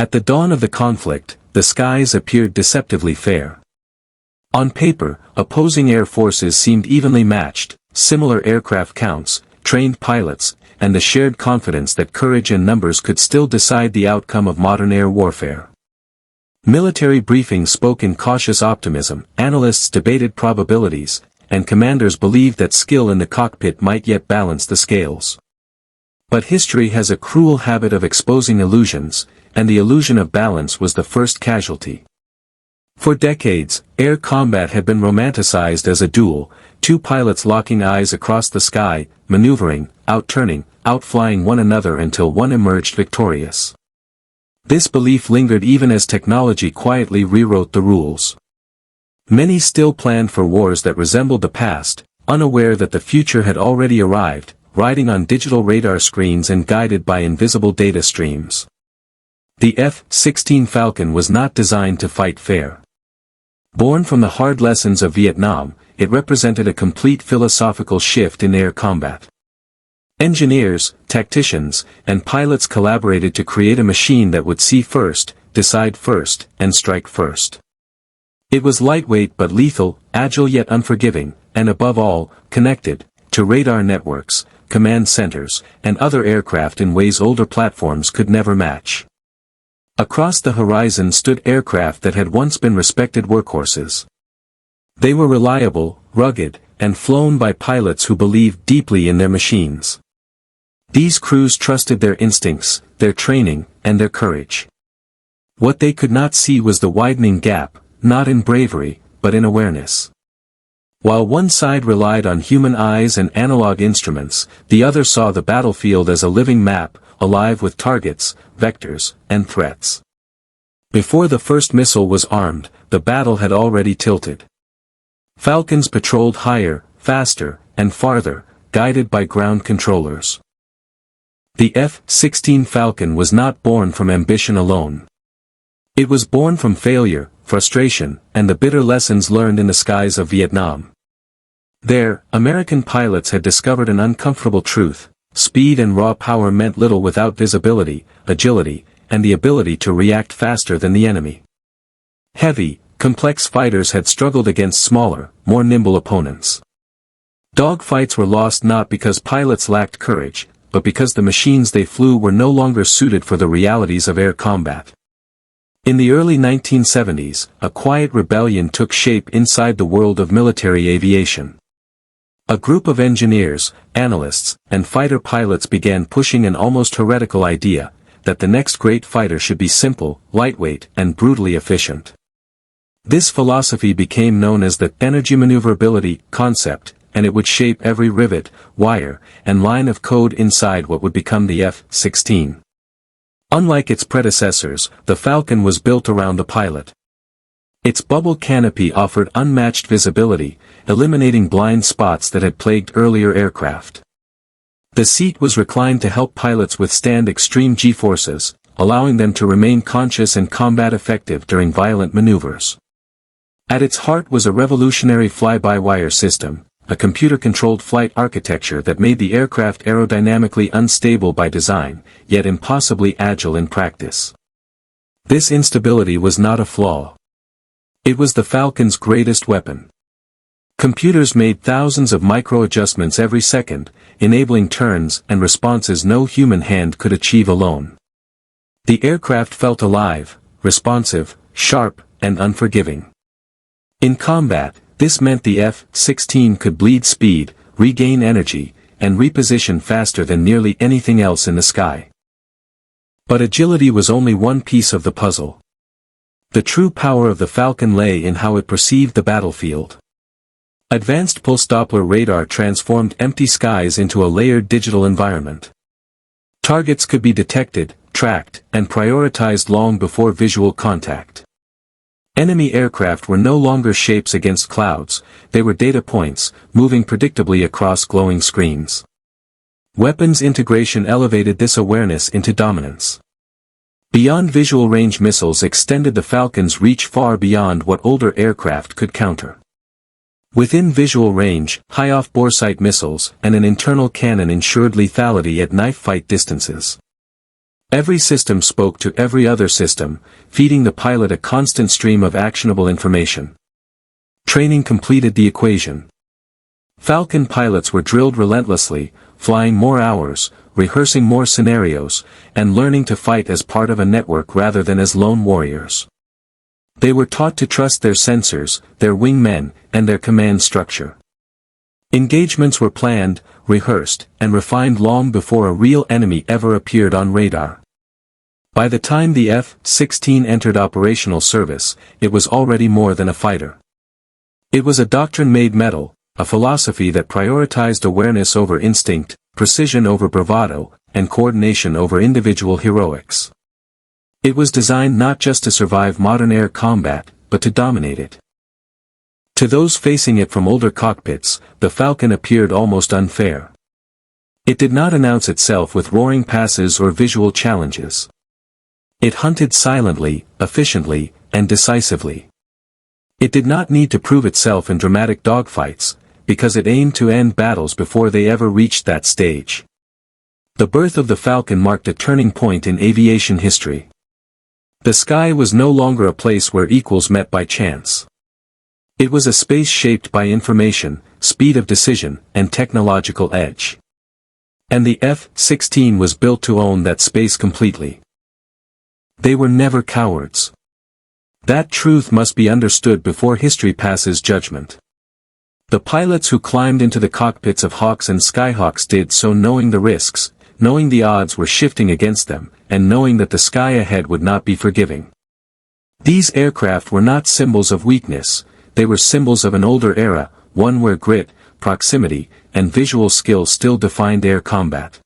At the dawn of the conflict, the skies appeared deceptively fair. On paper, opposing air forces seemed evenly matched, similar aircraft counts, trained pilots, and the shared confidence that courage and numbers could still decide the outcome of modern air warfare. Military briefings spoke in cautious optimism, analysts debated probabilities, and commanders believed that skill in the cockpit might yet balance the scales. But history has a cruel habit of exposing illusions, and the illusion of balance was the first casualty. For decades, air combat had been romanticized as a duel, two pilots locking eyes across the sky, maneuvering, outturning, outflying one another until one emerged victorious. This belief lingered even as technology quietly rewrote the rules. Many still planned for wars that resembled the past, unaware that the future had already arrived, riding on digital radar screens and guided by invisible data streams. The F-16 Falcon was not designed to fight fair. Born from the hard lessons of Vietnam, it represented a complete philosophical shift in air combat. Engineers, tacticians, and pilots collaborated to create a machine that would see first, decide first, and strike first. It was lightweight but lethal, agile yet unforgiving, and above all, connected to radar networks, command centers, and other aircraft in ways older platforms could never match. Across the horizon stood aircraft that had once been respected workhorses. They were reliable, rugged, and flown by pilots who believed deeply in their machines. These crews trusted their instincts, their training, and their courage. What they could not see was the widening gap, not in bravery, but in awareness. While one side relied on human eyes and analog instruments, the other saw the battlefield as a living map, alive with targets, vectors, and threats. Before the first missile was armed, the battle had already tilted. Falcons patrolled higher, faster, and farther, guided by ground controllers. The F-16 Falcon was not born from ambition alone. It was born from failure, frustration, and the bitter lessons learned in the skies of Vietnam. There, American pilots had discovered an uncomfortable truth: speed and raw power meant little without visibility, agility, and the ability to react faster than the enemy. Heavy, complex fighters had struggled against smaller, more nimble opponents. Dogfights were lost not because pilots lacked courage, but because the machines they flew were no longer suited for the realities of air combat. In the early 1970s, a quiet rebellion took shape inside the world of military aviation. A group of engineers, analysts, and fighter pilots began pushing an almost heretical idea, that the next great fighter should be simple, lightweight, and brutally efficient. This philosophy became known as the energy maneuverability concept, and it would shape every rivet, wire, and line of code inside what would become the F-16. Unlike its predecessors, the Falcon was built around the pilot. Its bubble canopy offered unmatched visibility, eliminating blind spots that had plagued earlier aircraft. The seat was reclined to help pilots withstand extreme G-forces, allowing them to remain conscious and combat effective during violent maneuvers. At its heart was a revolutionary fly-by-wire system, a computer-controlled flight architecture that made the aircraft aerodynamically unstable by design, yet impossibly agile in practice. This instability was not a flaw. It was the Falcon's greatest weapon. Computers made thousands of micro-adjustments every second, enabling turns and responses no human hand could achieve alone. The aircraft felt alive, responsive, sharp, and unforgiving. In combat, this meant the F-16 could bleed speed, regain energy, and reposition faster than nearly anything else in the sky. But agility was only one piece of the puzzle. The true power of the Falcon lay in how it perceived the battlefield. Advanced pulse Doppler radar transformed empty skies into a layered digital environment. Targets could be detected, tracked, and prioritized long before visual contact. Enemy aircraft were no longer shapes against clouds, they were data points, moving predictably across glowing screens. Weapons integration elevated this awareness into dominance. Beyond visual range, missiles extended the Falcon's reach far beyond what older aircraft could counter. Within visual range, high off-bore sight missiles and an internal cannon ensured lethality at knife fight distances. Every system spoke to every other system, feeding the pilot a constant stream of actionable information. Training completed the equation. Falcon pilots were drilled relentlessly, flying more hours, rehearsing more scenarios, and learning to fight as part of a network rather than as lone warriors. They were taught to trust their sensors, their wingmen, and their command structure. Engagements were planned, rehearsed, and refined long before a real enemy ever appeared on radar. By the time the F-16 entered operational service, it was already more than a fighter. It was a doctrine made metal, a philosophy that prioritized awareness over instinct, precision over bravado, and coordination over individual heroics. It was designed not just to survive modern air combat, but to dominate it. To those facing it from older cockpits, the Falcon appeared almost unfair. It did not announce itself with roaring passes or visual challenges. It hunted silently, efficiently, and decisively. It did not need to prove itself in dramatic dogfights, because it aimed to end battles before they ever reached that stage. The birth of the Falcon marked a turning point in aviation history. The sky was no longer a place where equals met by chance. It was a space shaped by information, speed of decision, and technological edge. And the F-16 was built to own that space completely. They were never cowards. That truth must be understood before history passes judgment. The pilots who climbed into the cockpits of Hawks and Skyhawks did so knowing the risks, knowing the odds were shifting against them, and knowing that the sky ahead would not be forgiving. These aircraft were not symbols of weakness, they were symbols of an older era, one where grit, proximity, and visual skill still defined air combat.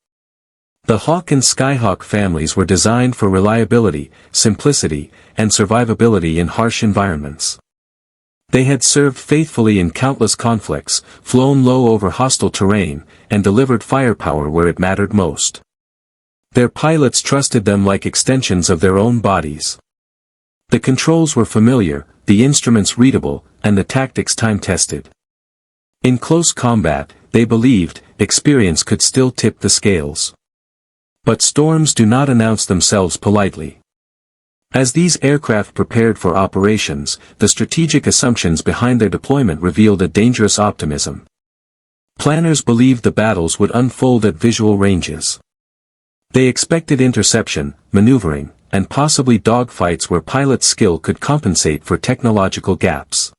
The Hawk and Skyhawk families were designed for reliability, simplicity, and survivability in harsh environments. They had served faithfully in countless conflicts, flown low over hostile terrain, and delivered firepower where it mattered most. Their pilots trusted them like extensions of their own bodies. The controls were familiar, the instruments readable, and the tactics time-tested. In close combat, they believed, experience could still tip the scales. But storms do not announce themselves politely. As these aircraft prepared for operations, the strategic assumptions behind their deployment revealed a dangerous optimism. Planners believed the battles would unfold at visual ranges. They expected interception, maneuvering, and possibly dogfights where pilot skill could compensate for technological gaps.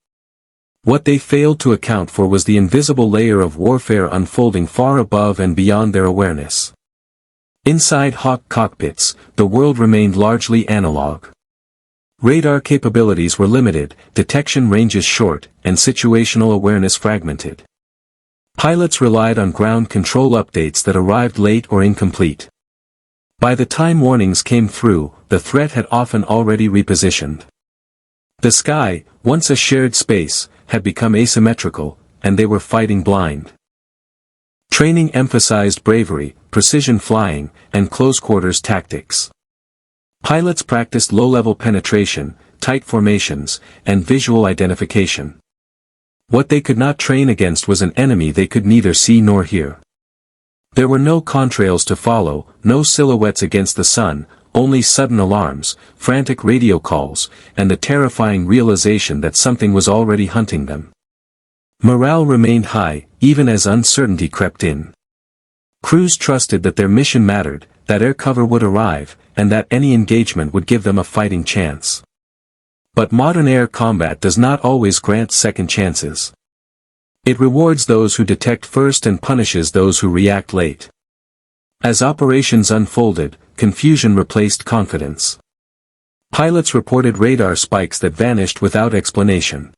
What they failed to account for was the invisible layer of warfare unfolding far above and beyond their awareness. Inside Hawk cockpits, the world remained largely analog. Radar capabilities were limited, detection ranges short, and situational awareness fragmented. Pilots relied on ground control updates that arrived late or incomplete. By the time warnings came through, the threat had often already repositioned. The sky, once a shared space, had become asymmetrical, and they were fighting blind. Training emphasized bravery, precision flying, and close-quarters tactics. Pilots practiced low-level penetration, tight formations, and visual identification. What they could not train against was an enemy they could neither see nor hear. There were no contrails to follow, no silhouettes against the sun, only sudden alarms, frantic radio calls, and the terrifying realization that something was already hunting them. Morale remained high, even as uncertainty crept in. Crews trusted that their mission mattered, that air cover would arrive, and that any engagement would give them a fighting chance. But modern air combat does not always grant second chances. It rewards those who detect first and punishes those who react late. As operations unfolded, confusion replaced confidence. Pilots reported radar spikes that vanished without explanation.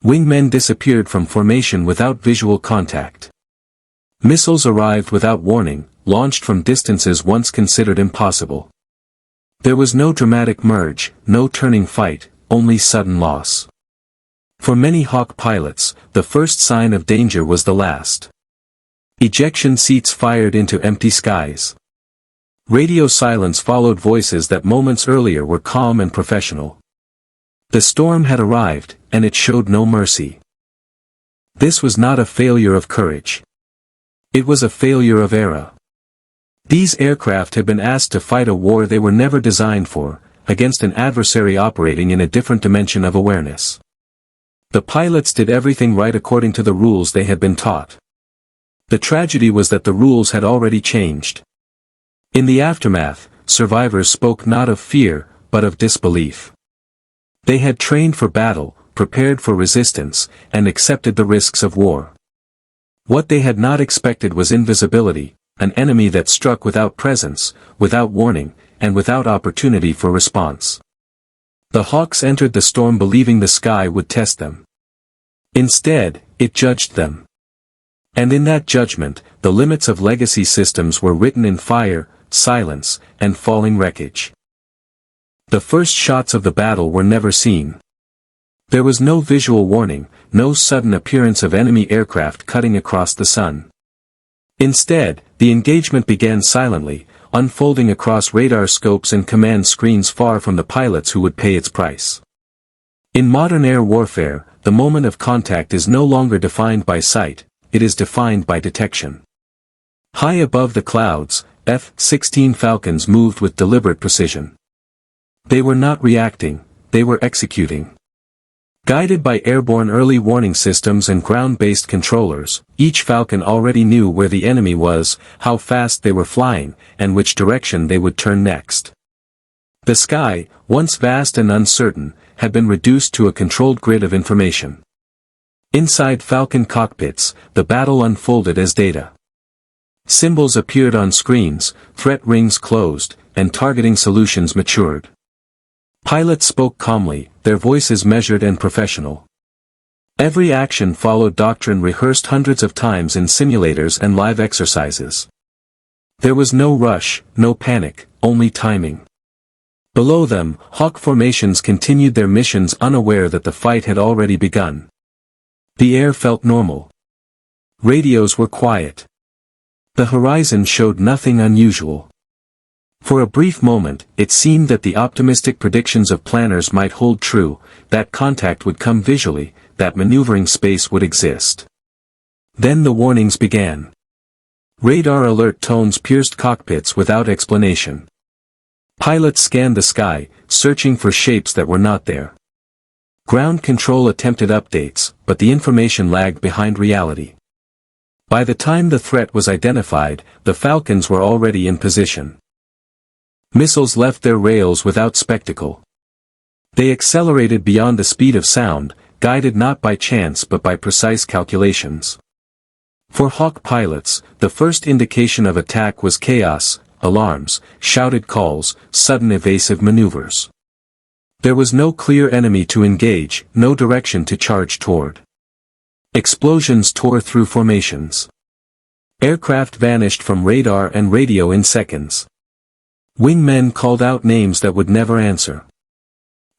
Wingmen disappeared from formation without visual contact. Missiles arrived without warning, launched from distances once considered impossible. There was no dramatic merge, no turning fight, only sudden loss. For many Hawk pilots, the first sign of danger was the last. Ejection seats fired into empty skies. Radio silence followed voices that moments earlier were calm and professional. The storm had arrived, and it showed no mercy. This was not a failure of courage. It was a failure of era. These aircraft had been asked to fight a war they were never designed for, against an adversary operating in a different dimension of awareness. The pilots did everything right according to the rules they had been taught. The tragedy was that the rules had already changed. In the aftermath, survivors spoke not of fear, but of disbelief. They had trained for battle, prepared for resistance, and accepted the risks of war. What they had not expected was invisibility, an enemy that struck without presence, without warning, and without opportunity for response. The Hawks entered the storm believing the sky would test them. Instead, it judged them. And in that judgment, the limits of legacy systems were written in fire, silence, and falling wreckage. The first shots of the battle were never seen. There was no visual warning, no sudden appearance of enemy aircraft cutting across the sun. Instead, the engagement began silently, unfolding across radar scopes and command screens far from the pilots who would pay its price. In modern air warfare, the moment of contact is no longer defined by sight, it is defined by detection. High above the clouds, F-16 Falcons moved with deliberate precision. They were not reacting, they were executing. Guided by airborne early warning systems and ground-based controllers, each Falcon already knew where the enemy was, how fast they were flying, and which direction they would turn next. The sky, once vast and uncertain, had been reduced to a controlled grid of information. Inside Falcon cockpits, the battle unfolded as data. Symbols appeared on screens, threat rings closed, and targeting solutions matured. Pilots spoke calmly, their voices measured and professional. Every action followed doctrine rehearsed hundreds of times in simulators and live exercises. There was no rush, no panic, only timing. Below them, Hawk formations continued their missions unaware that the fight had already begun. The air felt normal. Radios were quiet. The horizon showed nothing unusual. For a brief moment, it seemed that the optimistic predictions of planners might hold true, that contact would come visually, that maneuvering space would exist. Then the warnings began. Radar alert tones pierced cockpits without explanation. Pilots scanned the sky, searching for shapes that were not there. Ground control attempted updates, but the information lagged behind reality. By the time the threat was identified, the Falcons were already in position. Missiles left their rails without spectacle. They accelerated beyond the speed of sound, guided not by chance but by precise calculations. For Hawk pilots, the first indication of attack was chaos, alarms, shouted calls, sudden evasive maneuvers. There was no clear enemy to engage, no direction to charge toward. Explosions tore through formations. Aircraft vanished from radar and radio in seconds. Wingmen called out names that would never answer.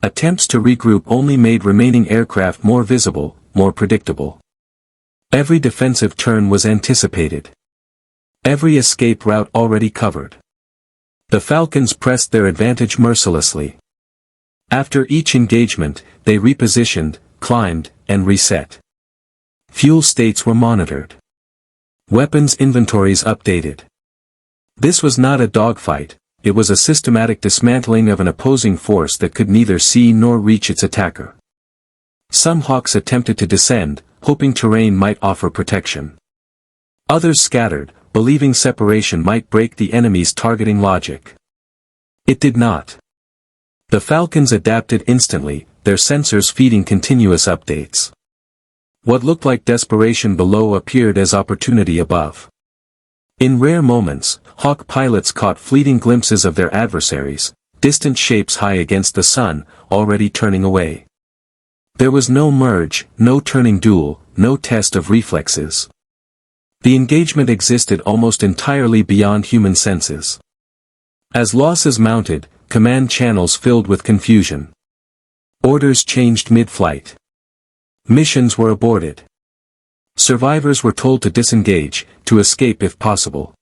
Attempts to regroup only made remaining aircraft more visible, more predictable. Every defensive turn was anticipated. Every escape route already covered. The Falcons pressed their advantage mercilessly. After each engagement, they repositioned, climbed, and reset. Fuel states were monitored. Weapons inventories updated. This was not a dogfight. It was a systematic dismantling of an opposing force that could neither see nor reach its attacker. Some Hawks attempted to descend, hoping terrain might offer protection. Others scattered, believing separation might break the enemy's targeting logic. It did not. The Falcons adapted instantly, their sensors feeding continuous updates. What looked like desperation below appeared as opportunity above. In rare moments, Hawk pilots caught fleeting glimpses of their adversaries, distant shapes high against the sun, already turning away. There was no merge, no turning duel, no test of reflexes. The engagement existed almost entirely beyond human senses. As losses mounted, command channels filled with confusion. Orders changed mid-flight. Missions were aborted. Survivors were told to disengage, to escape if possible.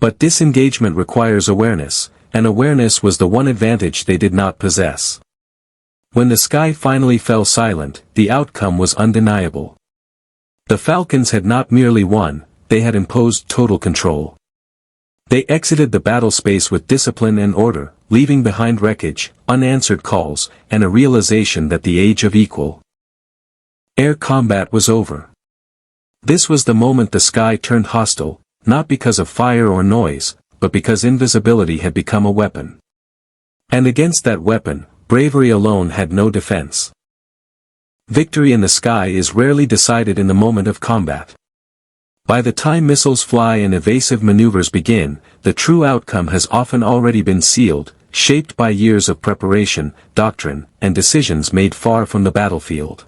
But disengagement requires awareness, and awareness was the one advantage they did not possess. When the sky finally fell silent, the outcome was undeniable. The Falcons had not merely won, they had imposed total control. They exited the battle space with discipline and order, leaving behind wreckage, unanswered calls, and a realization that the age of equal air combat was over. This was the moment the sky turned hostile, not because of fire or noise, but because invisibility had become a weapon. And against that weapon, bravery alone had no defense. Victory in the sky is rarely decided in the moment of combat. By the time missiles fly and evasive maneuvers begin, the true outcome has often already been sealed, shaped by years of preparation, doctrine, and decisions made far from the battlefield.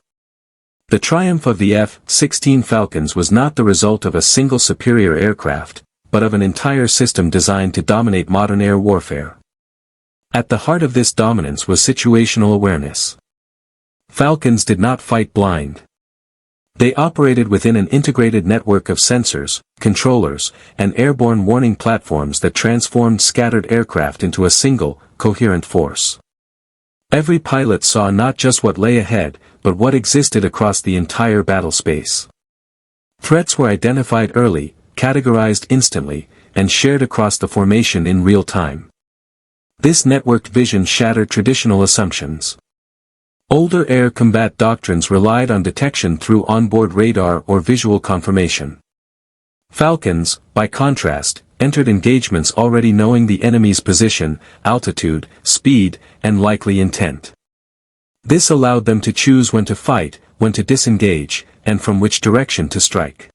The triumph of the F-16 Falcons was not the result of a single superior aircraft, but of an entire system designed to dominate modern air warfare. At the heart of this dominance was situational awareness. Falcons did not fight blind. They operated within an integrated network of sensors, controllers, and airborne warning platforms that transformed scattered aircraft into a single, coherent force. Every pilot saw not just what lay ahead, but what existed across the entire battle space. Threats were identified early, categorized instantly, and shared across the formation in real time. This networked vision shattered traditional assumptions. Older air combat doctrines relied on detection through onboard radar or visual confirmation. Falcons, by contrast, entered engagements already knowing the enemy's position, altitude, speed, and likely intent. This allowed them to choose when to fight, when to disengage, and from which direction to strike.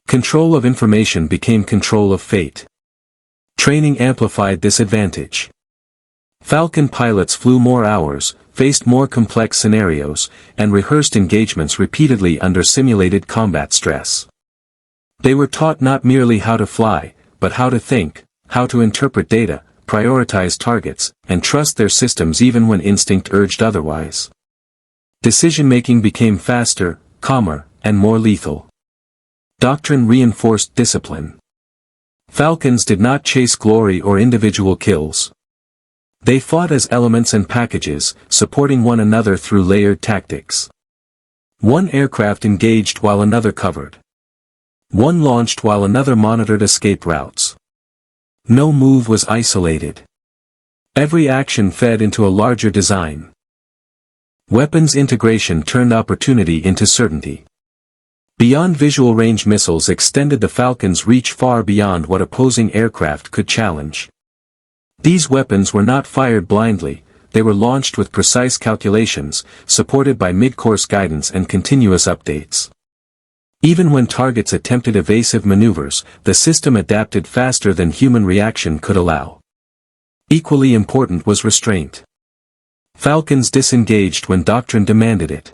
Control of information became control of fate. Training amplified this advantage. Falcon pilots flew more hours, faced more complex scenarios, and rehearsed engagements repeatedly under simulated combat stress. They were taught not merely how to fly, but how to think, how to interpret data, prioritize targets, and trust their systems even when instinct urged otherwise. Decision-making became faster, calmer, and more lethal. Doctrine reinforced discipline. Falcons did not chase glory or individual kills. They fought as elements and packages, supporting one another through layered tactics. One aircraft engaged while another covered. One launched while another monitored escape routes. No move was isolated. Every action fed into a larger design. Weapons integration turned opportunity into certainty. Beyond visual range, missiles extended the Falcons' reach far beyond what opposing aircraft could challenge. These weapons were not fired blindly, they were launched with precise calculations, supported by mid-course guidance and continuous updates. Even when targets attempted evasive maneuvers, the system adapted faster than human reaction could allow. Equally important was restraint. Falcons disengaged when doctrine demanded it.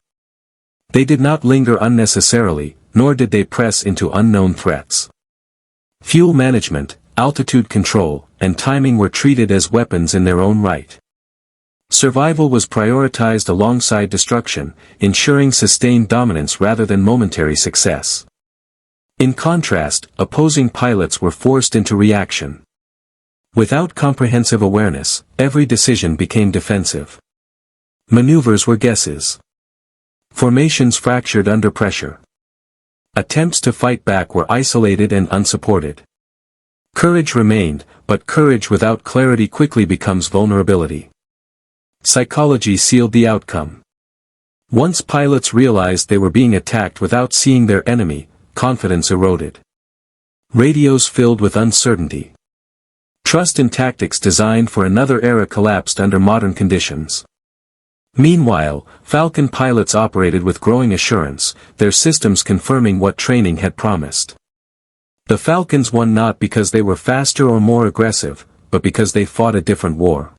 They did not linger unnecessarily, nor did they press into unknown threats. Fuel management, altitude control, and timing were treated as weapons in their own right. Survival was prioritized alongside destruction, ensuring sustained dominance rather than momentary success. In contrast, opposing pilots were forced into reaction. Without comprehensive awareness, every decision became defensive. Maneuvers were guesses. Formations fractured under pressure. Attempts to fight back were isolated and unsupported. Courage remained, but courage without clarity quickly becomes vulnerability. Psychology sealed the outcome. Once pilots realized they were being attacked without seeing their enemy, confidence eroded. Radios filled with uncertainty. Trust in tactics designed for another era collapsed under modern conditions. Meanwhile, Falcon pilots operated with growing assurance, their systems confirming what training had promised. The Falcons won not because they were faster or more aggressive, but because they fought a different war.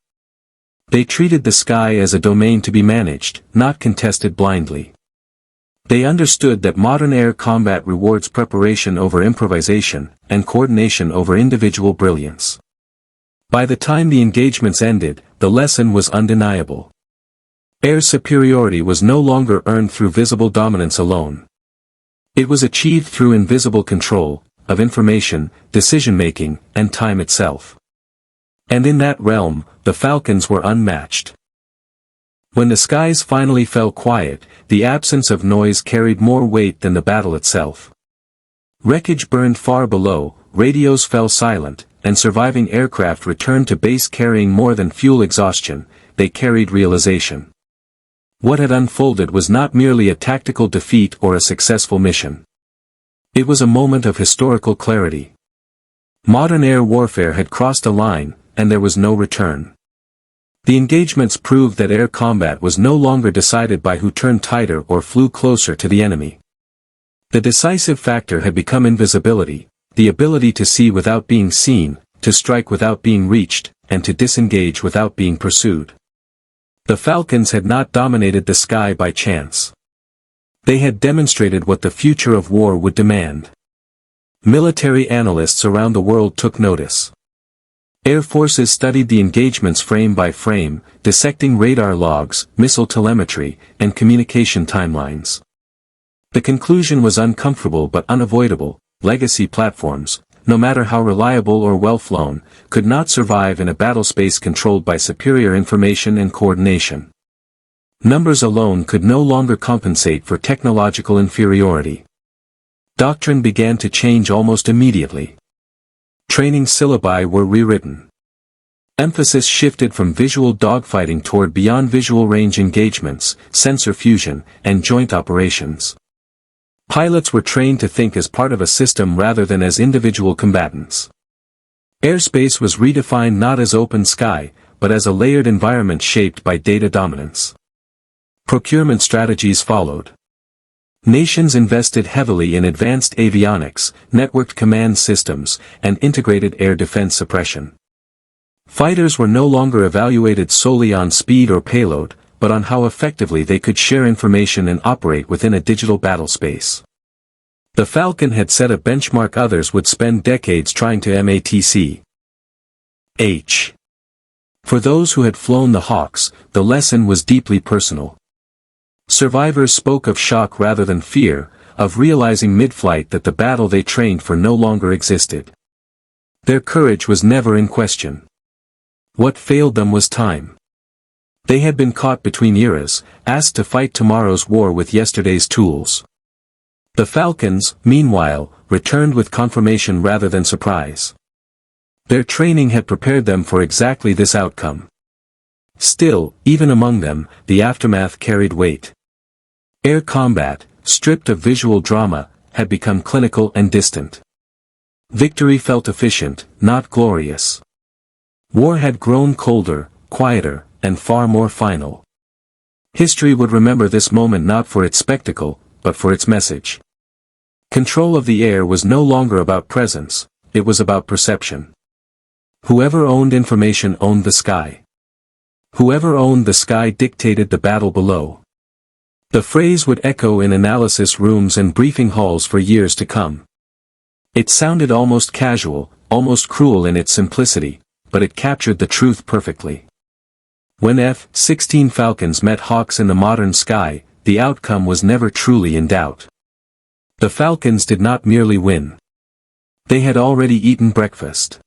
They treated the sky as a domain to be managed, not contested blindly. They understood that modern air combat rewards preparation over improvisation, and coordination over individual brilliance. By the time the engagements ended, the lesson was undeniable. Air superiority was no longer earned through visible dominance alone. It was achieved through invisible control of information, decision-making, and time itself. And in that realm, the Falcons were unmatched. When the skies finally fell quiet, the absence of noise carried more weight than the battle itself. Wreckage burned far below, radios fell silent, and surviving aircraft returned to base carrying more than fuel exhaustion, they carried realization. What had unfolded was not merely a tactical defeat or a successful mission. It was a moment of historical clarity. Modern air warfare had crossed a line, and there was no return. The engagements proved that air combat was no longer decided by who turned tighter or flew closer to the enemy. The decisive factor had become invisibility, the ability to see without being seen, to strike without being reached, and to disengage without being pursued. The Falcons had not dominated the sky by chance. They had demonstrated what the future of war would demand. Military analysts around the world took notice. Air forces studied the engagements frame by frame, dissecting radar logs, missile telemetry, and communication timelines. The conclusion was uncomfortable but unavoidable: legacy platforms, no matter how reliable or well-flown, could not survive in a battlespace controlled by superior information and coordination. Numbers alone could no longer compensate for technological inferiority. Doctrine began to change almost immediately. Training syllabi were rewritten. Emphasis shifted from visual dogfighting toward beyond visual range engagements, sensor fusion, and joint operations. Pilots were trained to think as part of a system rather than as individual combatants. Airspace was redefined not as open sky, but as a layered environment shaped by data dominance. Procurement strategies followed. Nations invested heavily in advanced avionics, networked command systems, and integrated air defense suppression. Fighters were no longer evaluated solely on speed or payload, but on how effectively they could share information and operate within a digital battlespace. The Falcon had set a benchmark others would spend decades trying to match. For those who had flown the Hawks, the lesson was deeply personal. Survivors spoke of shock rather than fear, of realizing mid-flight that the battle they trained for no longer existed. Their courage was never in question. What failed them was time. They had been caught between eras, asked to fight tomorrow's war with yesterday's tools. The Falcons, meanwhile, returned with confirmation rather than surprise. Their training had prepared them for exactly this outcome. Still, even among them, the aftermath carried weight. Air combat, stripped of visual drama, had become clinical and distant. Victory felt efficient, not glorious. War had grown colder, quieter, and far more final. History would remember this moment not for its spectacle, but for its message. Control of the air was no longer about presence, it was about perception. Whoever owned information owned the sky. Whoever owned the sky dictated the battle below. The phrase would echo in analysis rooms and briefing halls for years to come. It sounded almost casual, almost cruel in its simplicity, but it captured the truth perfectly. When F-16 Falcons met Hawks in the modern sky, the outcome was never truly in doubt. The Falcons did not merely win. They had already eaten breakfast.